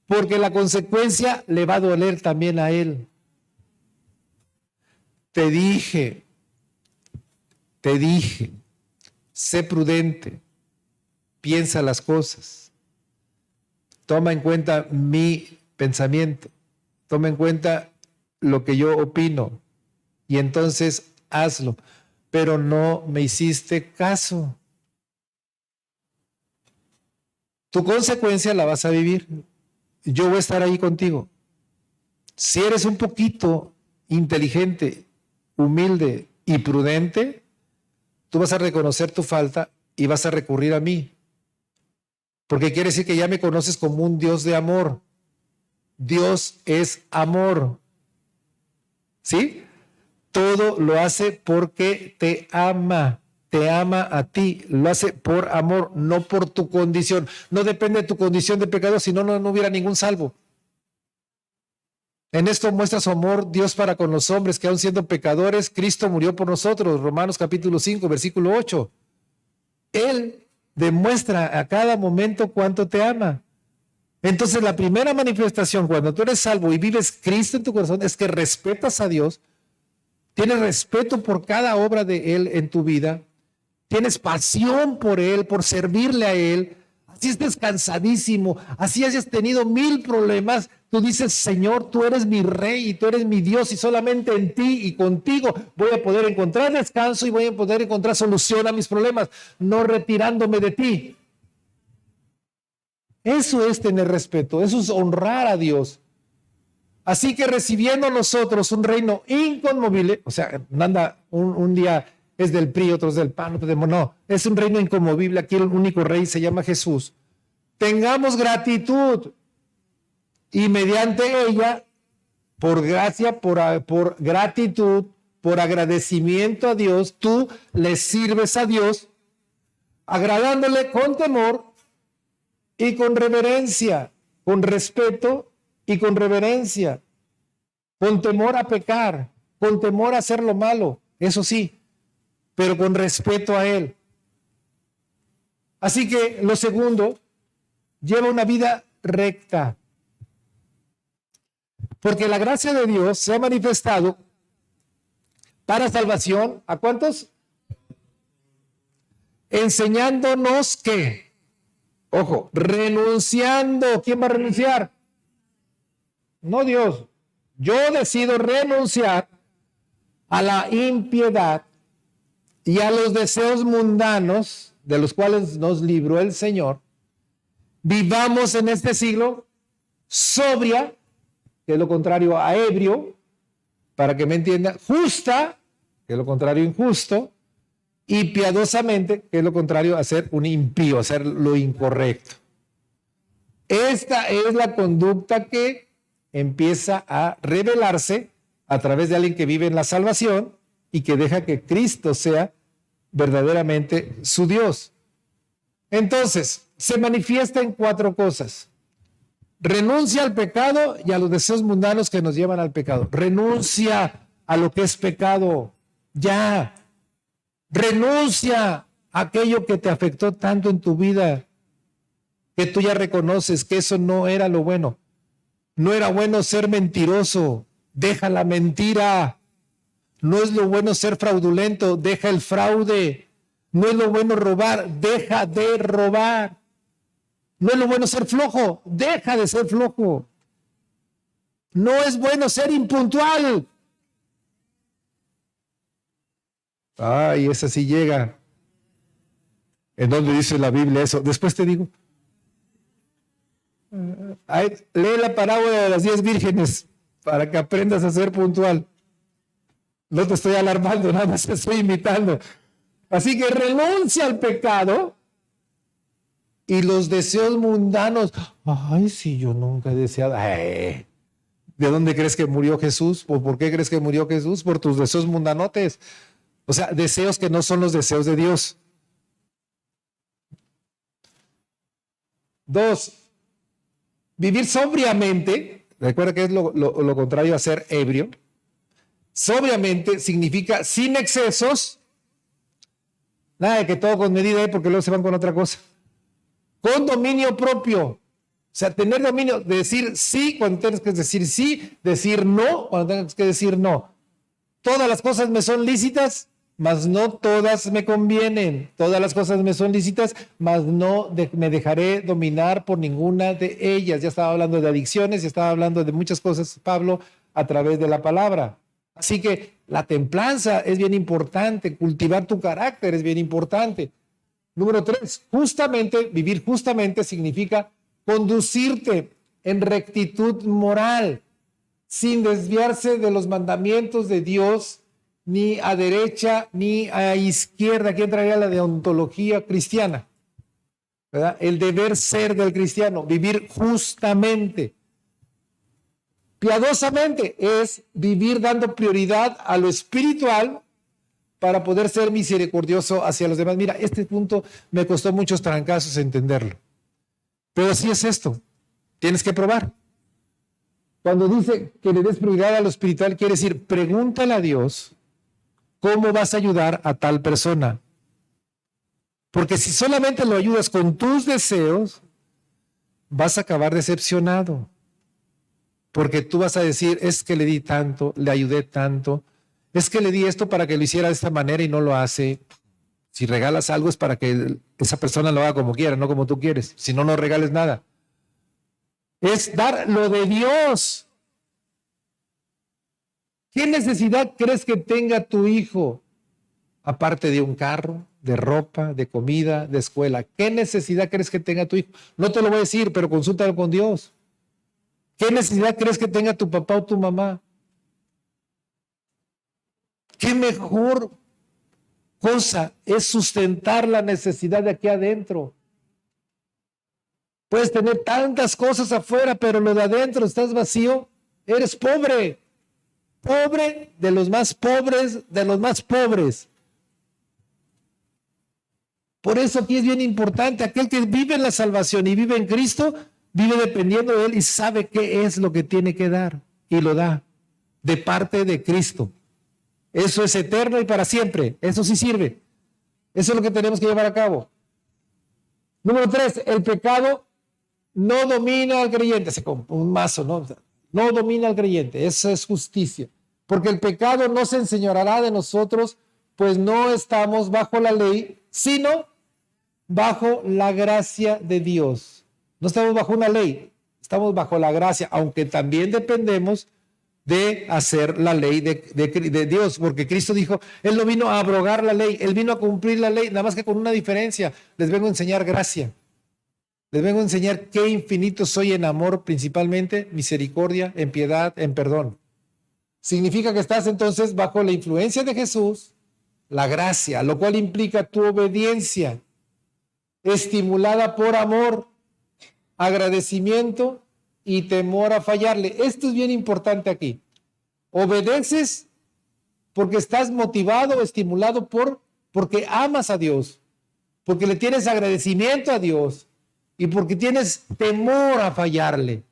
porque la consecuencia le va a doler también a él. Te dije, sé prudente, piensa las cosas, toma en cuenta mi pensamiento, toma en cuenta lo que yo opino y entonces hazlo, pero no me hiciste caso. Tu consecuencia la vas a vivir. Yo voy a estar ahí contigo. Si eres un poquito inteligente, humilde y prudente, tú vas a reconocer tu falta y vas a recurrir a mí. Porque quiere decir que ya me conoces como un Dios de amor. Dios es amor. ¿Sí? Todo lo hace porque te ama. Te ama a ti, lo hace por amor, no por tu condición. No depende de tu condición de pecado, si no, no hubiera ningún salvo. En esto muestra su amor Dios para con los hombres, que aun siendo pecadores, Cristo murió por nosotros. Romanos capítulo 5, versículo 8. Él demuestra a cada momento cuánto te ama. Entonces, la primera manifestación cuando tú eres salvo y vives Cristo en tu corazón es que respetas a Dios, tienes respeto por cada obra de Él en tu vida, tienes pasión por Él, por servirle a Él, así estés cansadísimo, así hayas tenido 1000 problemas, tú dices, Señor, tú eres mi Rey y tú eres mi Dios y solamente en ti y contigo voy a poder encontrar descanso y voy a poder encontrar solución a mis problemas, no retirándome de ti. Eso es tener respeto, eso es honrar a Dios. Así que recibiendo nosotros un reino inconmovible, o sea, anda un día es del PRI, otros del PAN, otros del... No, es un reino inconmovible, aquí el único rey se llama Jesús. Tengamos gratitud y mediante ella, por gracia, por gratitud, por agradecimiento a Dios, tú le sirves a Dios, agradándole con temor y con reverencia, con respeto y con reverencia, con temor a pecar, con temor a hacer lo malo, eso sí, pero con respeto a Él. Así que lo segundo, lleva una vida recta, porque la gracia de Dios se ha manifestado para salvación, ¿a cuántos? Enseñándonos que, ojo, renunciando, ¿quién va a renunciar? No Dios. Yo decido renunciar a la impiedad y a los deseos mundanos de los cuales nos libró el Señor. Vivamos en este siglo sobria, que es lo contrario a ebrio, para que me entiendan, justa, que es lo contrario a injusto, y piadosamente, que es lo contrario a ser un impío, a hacer lo incorrecto. Esta es la conducta que empieza a revelarse a través de alguien que vive en la salvación y que deja que Cristo sea verdaderamente su Dios. Entonces, se manifiesta en 4 cosas. Renuncia al pecado y a los deseos mundanos que nos llevan al pecado. Renuncia a lo que es pecado. Ya. Renuncia a aquello que te afectó tanto en tu vida, que tú ya reconoces que eso no era lo bueno. No era bueno ser mentiroso. Deja la mentira. No es lo bueno ser fraudulento. Deja el fraude. No es lo bueno robar. Deja de robar. No es lo bueno ser flojo, deja de ser flojo. No es bueno ser impuntual. Ay, esa sí llega. ¿En dónde dice la Biblia eso? Después te digo. Lee la parábola de las 10 vírgenes para que aprendas a ser puntual. No te estoy alarmando, nada más te estoy invitando. Así que renuncia al pecado. Y los deseos mundanos, ay, sí, yo nunca he deseado. ¿De dónde crees que murió Jesús? ¿O por qué crees que murió Jesús? Por tus deseos mundanotes. O sea, deseos que no son los deseos de Dios. 2, vivir sobriamente. Recuerda que es lo contrario a ser ebrio. Sobriamente significa sin excesos. Nada de que todo con medida, porque luego se van con otra cosa. Con dominio propio, o sea, tener dominio, decir sí cuando tienes que decir sí, decir no cuando tienes que decir no. Todas las cosas me son lícitas, mas no todas me convienen. Todas las cosas me son lícitas, mas no me dejaré dominar por ninguna de ellas. Ya estaba hablando de adicciones, ya estaba hablando de muchas cosas, Pablo, a través de la palabra. Así que la templanza es bien importante, cultivar tu carácter es bien importante. Número 3, justamente, vivir justamente significa conducirte en rectitud moral, sin desviarse de los mandamientos de Dios, ni a derecha ni a izquierda. ¿Quién traería la deontología cristiana? ¿Verdad? El deber ser del cristiano, vivir justamente. Piadosamente es vivir dando prioridad a lo espiritual para poder ser misericordioso hacia los demás. Mira, este punto me costó muchos trancazos entenderlo. Pero así es esto. Tienes que probar. Cuando dice que le des prioridad a lo espiritual, quiere decir, pregúntale a Dios cómo vas a ayudar a tal persona. Porque si solamente lo ayudas con tus deseos, vas a acabar decepcionado. Porque tú vas a decir, es que le di tanto, le ayudé tanto, es que le di esto para que lo hiciera de esta manera y no lo hace. Si regalas algo es para que esa persona lo haga como quiera, no como tú quieres. Si no, no regales nada. Es dar lo de Dios. ¿Qué necesidad crees que tenga tu hijo? Aparte de un carro, de ropa, de comida, de escuela. ¿Qué necesidad crees que tenga tu hijo? No te lo voy a decir, pero consúltalo con Dios. ¿Qué necesidad crees que tenga tu papá o tu mamá? ¿Qué mejor cosa es sustentar la necesidad de aquí adentro? Puedes tener tantas cosas afuera, pero lo de adentro estás vacío. Eres pobre. Pobre de los más pobres, de los más pobres. Por eso aquí es bien importante, aquel que vive en la salvación y vive en Cristo, vive dependiendo de Él y sabe qué es lo que tiene que dar y lo da de parte de Cristo. Eso es eterno y para siempre, eso sí sirve. Eso es lo que tenemos que llevar a cabo. Número 3, el pecado no domina al creyente, así como un mazo, ¿no? No domina al creyente, eso es justicia. Porque el pecado no se enseñoreará de nosotros, pues no estamos bajo la ley, sino bajo la gracia de Dios. No estamos bajo una ley, estamos bajo la gracia, aunque también dependemos de hacer la ley de Dios, porque Cristo dijo, Él no vino a abrogar la ley, Él vino a cumplir la ley, nada más que con una diferencia, les vengo a enseñar gracia. Les vengo a enseñar qué infinito soy en amor, principalmente, misericordia, en piedad, en perdón. Significa que estás entonces bajo la influencia de Jesús, la gracia, lo cual implica tu obediencia, estimulada por amor, agradecimiento y temor a fallarle. Esto es bien importante aquí. Obedeces porque estás motivado, estimulado porque amas a Dios, porque le tienes agradecimiento a Dios y porque tienes temor a fallarle.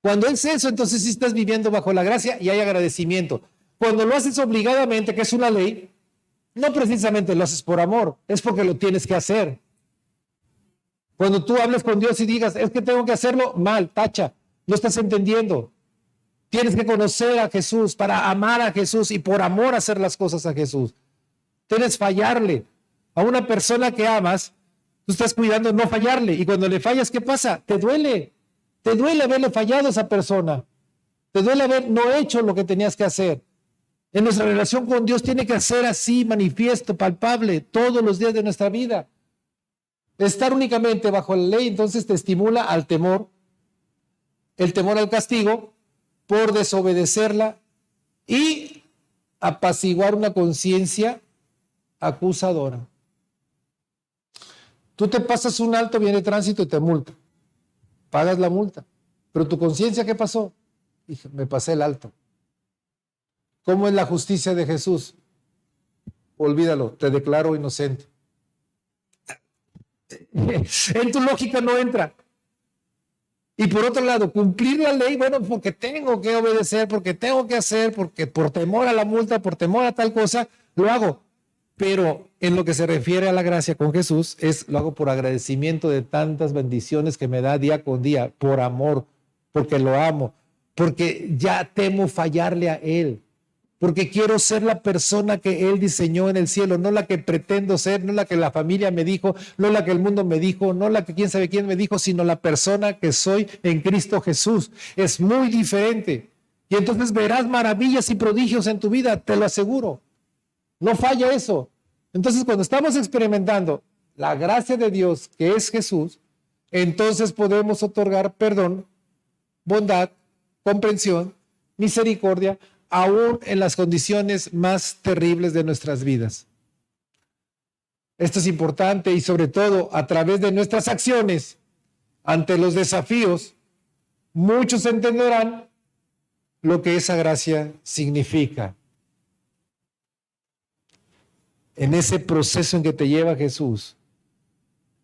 Cuando es eso, entonces sí estás viviendo bajo la gracia y hay agradecimiento. Cuando lo haces obligadamente, que es una ley, no precisamente lo haces por amor, es porque lo tienes que hacer. Cuando tú hables con Dios y digas, es que tengo que hacerlo, mal, tacha, no estás entendiendo. Tienes que conocer a Jesús para amar a Jesús y por amor hacer las cosas a Jesús. Tienes fallarle a una persona que amas, tú estás cuidando no fallarle y cuando le fallas, ¿qué pasa? Te duele haberle fallado a esa persona. Te duele haber no hecho lo que tenías que hacer. En nuestra relación con Dios tiene que ser así, manifiesto, palpable, todos los días de nuestra vida. Estar únicamente bajo la ley entonces te estimula al temor, el temor al castigo por desobedecerla y apaciguar una conciencia acusadora. Tú te pasas un alto, viene tránsito y te multa. Pagas la multa. Pero tu conciencia, ¿qué pasó? Dije, me pasé el alto. ¿Cómo es la justicia de Jesús? Olvídalo, te declaro inocente. En tu lógica no entra. Y por otro lado, cumplir la ley, bueno, porque tengo que obedecer, porque tengo que hacer, porque por temor a la multa, por temor a tal cosa, lo hago. Pero en lo que se refiere a la gracia con Jesús, lo hago por agradecimiento de tantas bendiciones que me da día con día, por amor, porque lo amo, porque ya temo fallarle a Él, porque quiero ser la persona que Él diseñó en el cielo, no la que pretendo ser, no la que la familia me dijo, no la que el mundo me dijo, no la que quién sabe quién me dijo, sino la persona que soy en Cristo Jesús. Es muy diferente. Y entonces verás maravillas y prodigios en tu vida, te lo aseguro. No falla eso. Entonces, cuando estamos experimentando la gracia de Dios, que es Jesús, entonces podemos otorgar perdón, bondad, comprensión, misericordia, aún en las condiciones más terribles de nuestras vidas. Esto es importante y sobre todo a través de nuestras acciones ante los desafíos, muchos entenderán lo que esa gracia significa. En ese proceso en que te lleva Jesús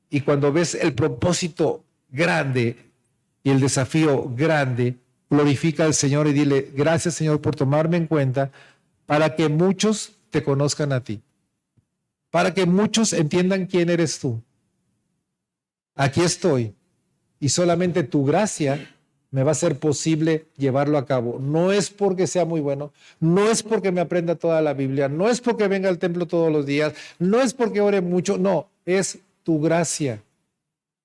y cuando ves el propósito grande y el desafío grande, glorifica al Señor y dile, gracias Señor por tomarme en cuenta para que muchos te conozcan a ti. para que muchos entiendan quién eres tú. Aquí estoy, y solamente tu gracia me va a ser posible llevarlo a cabo. No es porque sea muy bueno, no es porque me aprenda toda la Biblia, no es porque venga al templo todos los días, no es porque ore mucho, no, es tu gracia.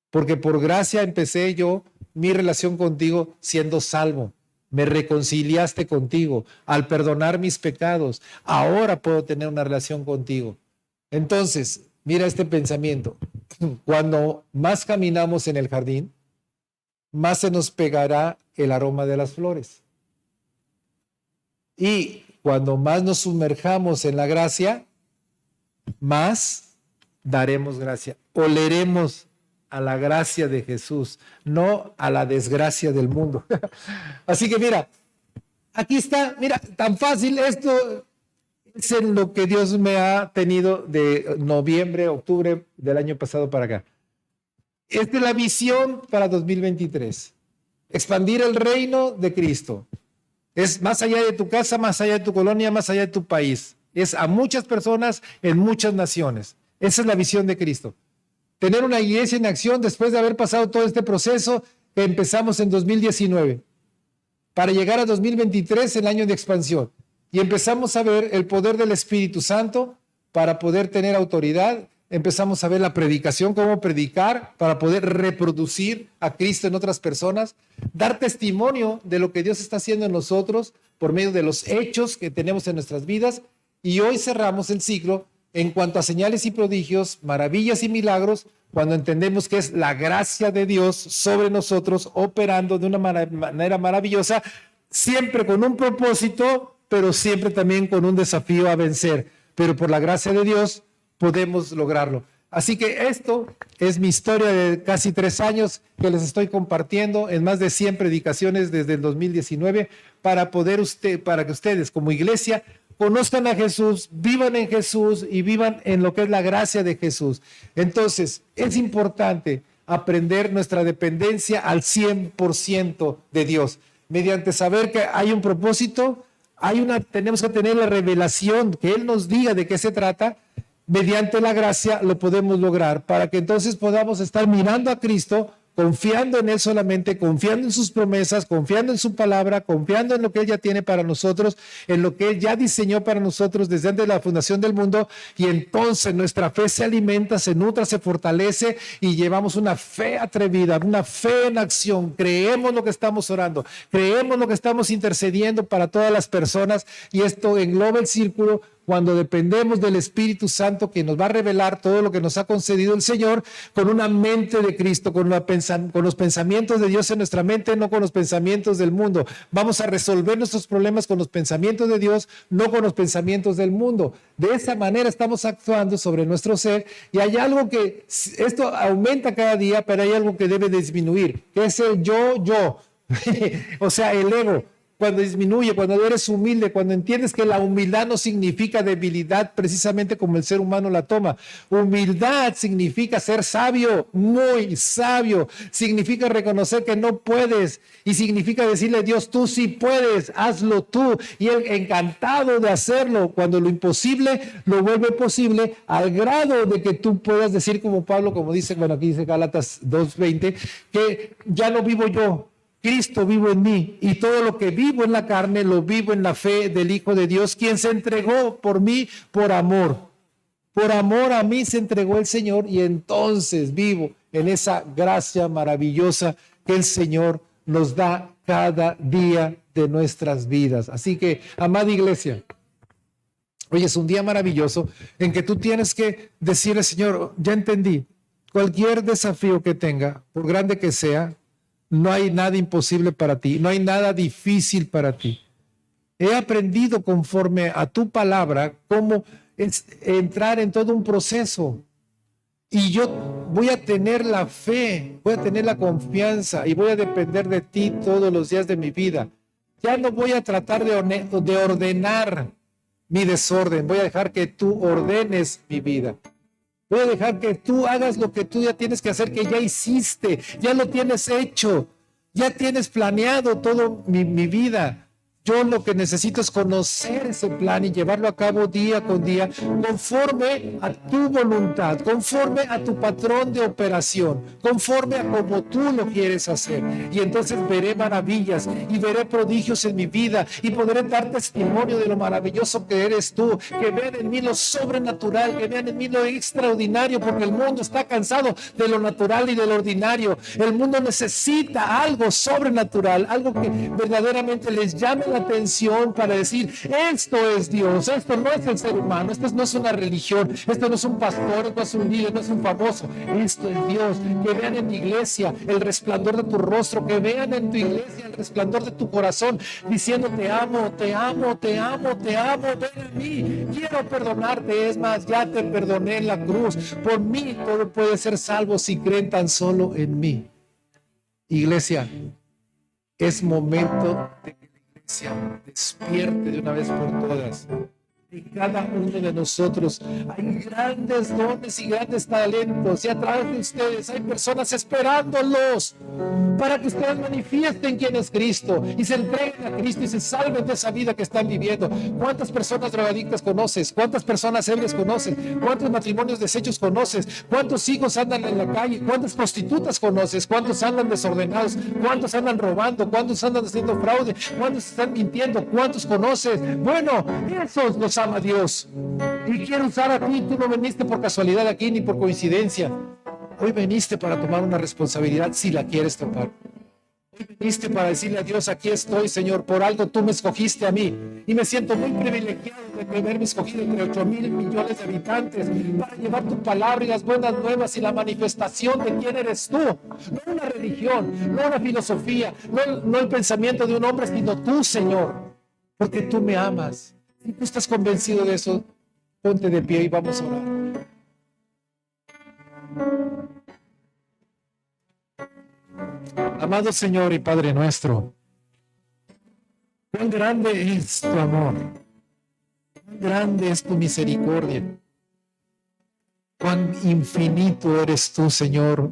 Porque por gracia empecé yo mi relación contigo siendo salvo. Me reconciliaste contigo al perdonar mis pecados. Ahora puedo tener una relación contigo. Entonces, mira este pensamiento. Cuando más caminamos en el jardín, más se nos pegará el aroma de las flores. Y cuando más nos sumerjamos en la gracia, más daremos gracia. Oleremos a la gracia de Jesús, no a la desgracia del mundo. Así que mira, aquí está, mira, tan fácil esto. Es en lo que Dios me ha tenido de noviembre, octubre del año pasado para acá. Esta es la visión para 2023. Expandir el reino de Cristo. Es más allá de tu casa, más allá de tu colonia, más allá de tu país. Es a muchas personas en muchas naciones. Esa es la visión de Cristo. Tener una iglesia en acción después de haber pasado todo este proceso que empezamos en 2019. Para llegar a 2023, el año de expansión. Y empezamos a ver el poder del Espíritu Santo para poder tener autoridad. Empezamos a ver la predicación, cómo predicar para poder reproducir a Cristo en otras personas, dar testimonio de lo que Dios está haciendo en nosotros por medio de los hechos que tenemos en nuestras vidas. Y hoy cerramos el ciclo en cuanto a señales y prodigios, maravillas y milagros, cuando entendemos que es la gracia de Dios sobre nosotros operando de una manera maravillosa, siempre con un propósito, pero siempre también con un desafío a vencer. Pero por la gracia de Dios podemos lograrlo. Así que esto es mi historia de casi 3 años que les estoy compartiendo en más de 100 predicaciones desde el 2019 para que ustedes como iglesia conozcan a Jesús, vivan en Jesús y vivan en lo que es la gracia de Jesús. Entonces, es importante aprender nuestra dependencia al 100% de Dios, mediante saber que hay un propósito. Tenemos que tener la revelación, que Él nos diga de qué se trata. Mediante la gracia lo podemos lograr, para que entonces podamos estar mirando a Cristo, confiando en Él solamente, confiando en sus promesas, confiando en su palabra, confiando en lo que Él ya tiene para nosotros, en lo que Él ya diseñó para nosotros desde antes de la fundación del mundo. Y entonces nuestra fe se alimenta, se nutre, se fortalece y llevamos una fe atrevida, una fe en acción. Creemos lo que estamos orando, creemos lo que estamos intercediendo para todas las personas, y esto engloba el círculo cuando dependemos del Espíritu Santo, que nos va a revelar todo lo que nos ha concedido el Señor, con una mente de Cristo, con los pensamientos de Dios en nuestra mente, no con los pensamientos del mundo. Vamos a resolver nuestros problemas con los pensamientos de Dios, no con los pensamientos del mundo. De esa manera estamos actuando sobre nuestro ser, y hay algo que, esto aumenta cada día, pero hay algo que debe disminuir, que es el yo. O sea, el ego. Cuando disminuye, cuando eres humilde, cuando entiendes que la humildad no significa debilidad, precisamente como el ser humano la toma. Humildad significa ser sabio, muy sabio. Significa reconocer que no puedes, y significa decirle a Dios: tú sí puedes, hazlo tú. Y Él encantado de hacerlo, cuando lo imposible lo vuelve posible, al grado de que tú puedas decir como Pablo, como dice, bueno, aquí dice Gálatas 2:20, que ya no vivo yo, Cristo vivo en mí, y todo lo que vivo en la carne lo vivo en la fe del Hijo de Dios, quien se entregó por mí por amor. Por amor a mí se entregó el Señor, y entonces vivo en esa gracia maravillosa que el Señor nos da cada día de nuestras vidas. Así que, amada iglesia, hoy es un día maravilloso en que tú tienes que decirle: Señor, ya entendí, cualquier desafío que tenga, por grande que sea, no hay nada imposible para ti, no hay nada difícil para ti. He aprendido conforme a tu palabra cómo es entrar en todo un proceso, y yo voy a tener la fe, voy a tener la confianza y voy a depender de ti todos los días de mi vida. Ya no voy a tratar de ordenar mi desorden, voy a dejar que tú ordenes mi vida. Voy a dejar que tú hagas lo que tú ya tienes que hacer, que ya hiciste, ya lo tienes hecho, ya tienes planeado todo mi vida. Yo lo que necesito es conocer ese plan y llevarlo a cabo día con día, conforme a tu voluntad, conforme a tu patrón de operación, conforme a como tú lo quieres hacer. Y entonces veré maravillas y veré prodigios en mi vida y podré dar testimonio de lo maravilloso que eres tú, que vean en mí lo sobrenatural, que vean en mí lo extraordinario, porque el mundo está cansado de lo natural y de lo ordinario. El mundo necesita algo sobrenatural, algo que verdaderamente les llame la atención para decir, esto es Dios, esto no es el ser humano, esto no es una religión, esto no es un pastor, no es un líder, no es un famoso, esto es Dios. Que vean en mi iglesia el resplandor de tu rostro, que vean en tu iglesia el resplandor de tu corazón, diciendo, te amo, te amo, te amo, te amo, ven a mí, quiero perdonarte, es más, ya te perdoné en la cruz, por mí todo puede ser salvo si creen tan solo en mí. Iglesia, es momento de que la iglesia despierte de una vez por todas. En cada uno de nosotros hay grandes dones y grandes talentos, y a través de ustedes hay personas esperándolos para que ustedes manifiesten quién es Cristo y se entreguen a Cristo y se salven de esa vida que están viviendo. ¿Cuántas personas drogadictas conoces? ¿Cuántas personas ebrias conoces? ¿Cuántos matrimonios deshechos conoces? ¿Cuántos hijos andan en la calle? ¿Cuántas prostitutas conoces? ¿Cuántos andan desordenados? ¿Cuántos andan robando? ¿Cuántos andan haciendo fraude? ¿Cuántos están mintiendo? ¿Cuántos conoces? Bueno, esos los ama Dios y quiere usar a ti. Tú no viniste por casualidad aquí ni por coincidencia. Hoy viniste para tomar una responsabilidad si la quieres tomar. Hoy viniste para decirle a Dios, aquí estoy, Señor, por algo tú me escogiste a mí y me siento muy privilegiado de haberme escogido entre 8,000 millones de habitantes para llevar tu palabra y las buenas nuevas y la manifestación de quién eres tú. No una religión, no una filosofía, no el pensamiento de un hombre, sino tú, Señor, porque tú me amas. Si tú estás convencido de eso, ponte de pie y vamos a orar. Amado Señor y Padre nuestro, cuán grande es tu amor, cuán grande es tu misericordia, cuán infinito eres tú, Señor,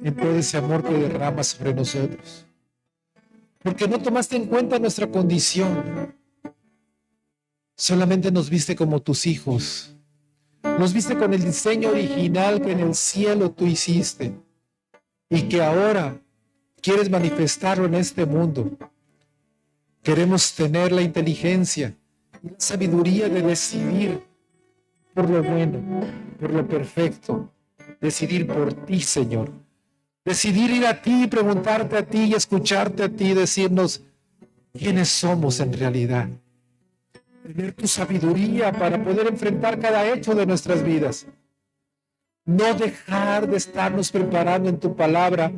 en todo ese amor que derramas sobre nosotros. Porque no tomaste en cuenta nuestra condición, solamente nos viste como tus hijos, nos viste con el diseño original que en el cielo tú hiciste y que ahora quieres manifestarlo en este mundo. Queremos tener la inteligencia y la sabiduría de decidir por lo bueno, por lo perfecto, decidir por ti, Señor. Decidir ir a ti, preguntarte a ti y escucharte a ti, decirnos quiénes somos en realidad. Tener tu sabiduría para poder enfrentar cada hecho de nuestras vidas. No dejar de estarnos preparando en tu palabra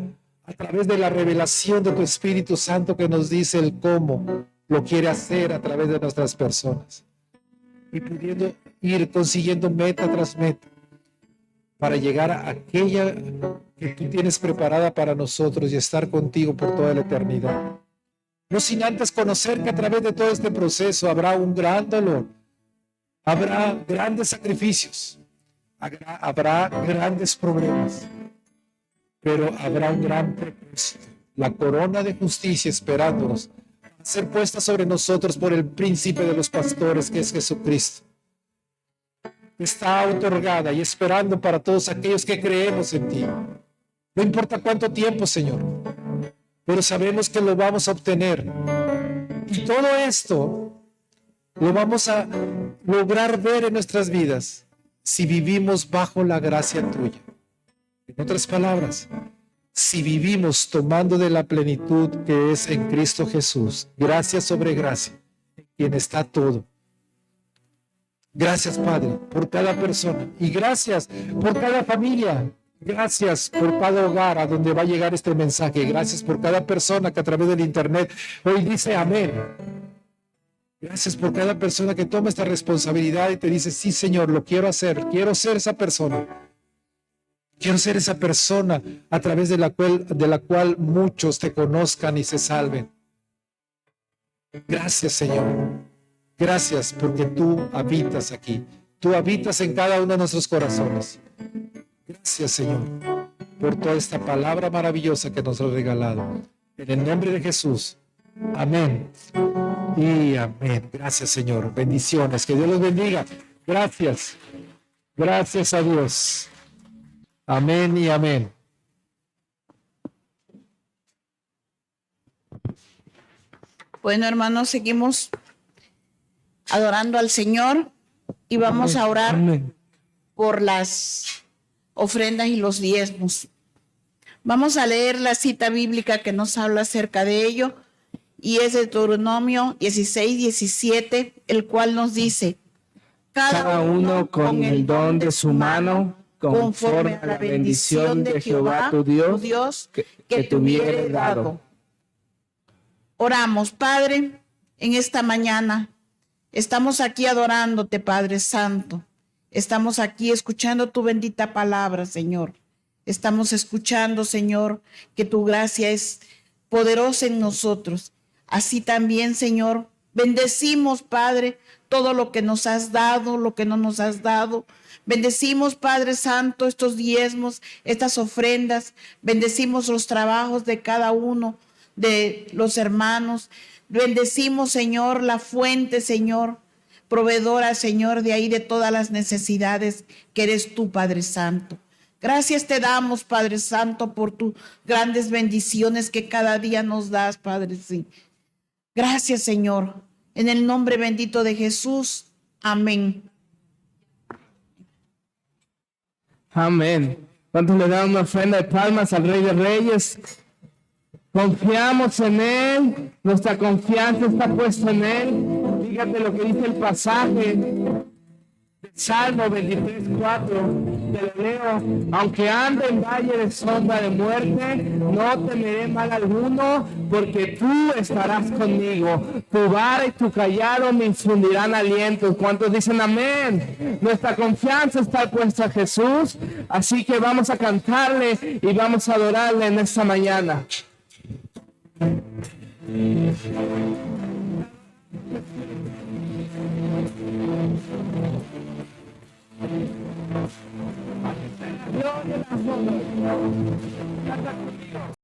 a través de la revelación de tu Espíritu Santo que nos dice el cómo lo quiere hacer a través de nuestras personas. Y pudiendo ir consiguiendo meta tras meta para llegar a aquella que tú tienes preparada para nosotros y estar contigo por toda la eternidad. No sin antes conocer que a través de todo este proceso habrá un gran dolor, habrá grandes sacrificios, habrá grandes problemas, pero habrá un gran propósito, la corona de justicia esperándonos a ser puesta sobre nosotros por el príncipe de los pastores, que es Jesucristo. Está otorgada y esperando para todos aquellos que creemos en ti. No importa cuánto tiempo, Señor, pero sabemos que lo vamos a obtener. Y todo esto lo vamos a lograr ver en nuestras vidas si vivimos bajo la gracia tuya. En otras palabras, si vivimos tomando de la plenitud que es en Cristo Jesús, gracia sobre gracia, en quien está todo. Gracias, Padre, por cada persona y gracias por cada familia. Gracias por cada hogar a donde va a llegar este mensaje. Gracias por cada persona que a través del internet hoy dice amén. Gracias por cada persona que toma esta responsabilidad y te dice, sí, Señor, lo quiero hacer. Quiero ser esa persona. Quiero ser esa persona a través de la cual muchos te conozcan y se salven. Gracias, Señor. Gracias porque tú habitas aquí. Tú habitas en cada uno de nuestros corazones. Gracias, Señor, por toda esta palabra maravillosa que nos has regalado. En el nombre de Jesús. Amén. Y amén. Gracias, Señor. Bendiciones. Que Dios los bendiga. Gracias. Gracias a Dios. Amén y amén. Bueno, hermanos, seguimos adorando al Señor y vamos a orar por las ofrendas y los diezmos. Vamos a leer la cita bíblica que nos habla acerca de ello, y es de Deuteronomio 16:17, el cual nos dice: cada uno con el don de su mano, conforme a la bendición de Jehová tu Dios, que te hubiere dado. Oramos. Padre, en esta mañana estamos aquí adorándote, Padre Santo. Estamos aquí escuchando tu bendita palabra, Señor. Estamos escuchando, Señor, que tu gracia es poderosa en nosotros. Así también, Señor, bendecimos, Padre, todo lo que nos has dado, lo que no nos has dado. Bendecimos, Padre Santo, estos diezmos, estas ofrendas. Bendecimos los trabajos de cada uno de los hermanos. Bendecimos, Señor, la fuente, Señor, proveedora, Señor, de ahí de todas las necesidades que eres tú, Padre Santo. Gracias te damos, Padre Santo, por tus grandes bendiciones que cada día nos das, Padre. Sí. Gracias, Señor. En el nombre bendito de Jesús. Amén. Amén. ¿Cuántos le dan una ofrenda de palmas al Rey de Reyes? Confiamos en Él, nuestra confianza está puesta en Él. Fíjate lo que dice el pasaje de Salmo 23:4, te lo leo: aunque ande en valle de sombra de muerte, no temeré mal alguno, porque tú estarás conmigo. Tu vara y tu callado me infundirán aliento. ¿Cuántos dicen amén? Nuestra confianza está puesta en Jesús, así que vamos a cantarle y vamos a adorarle en esta mañana. Gloria a Dios.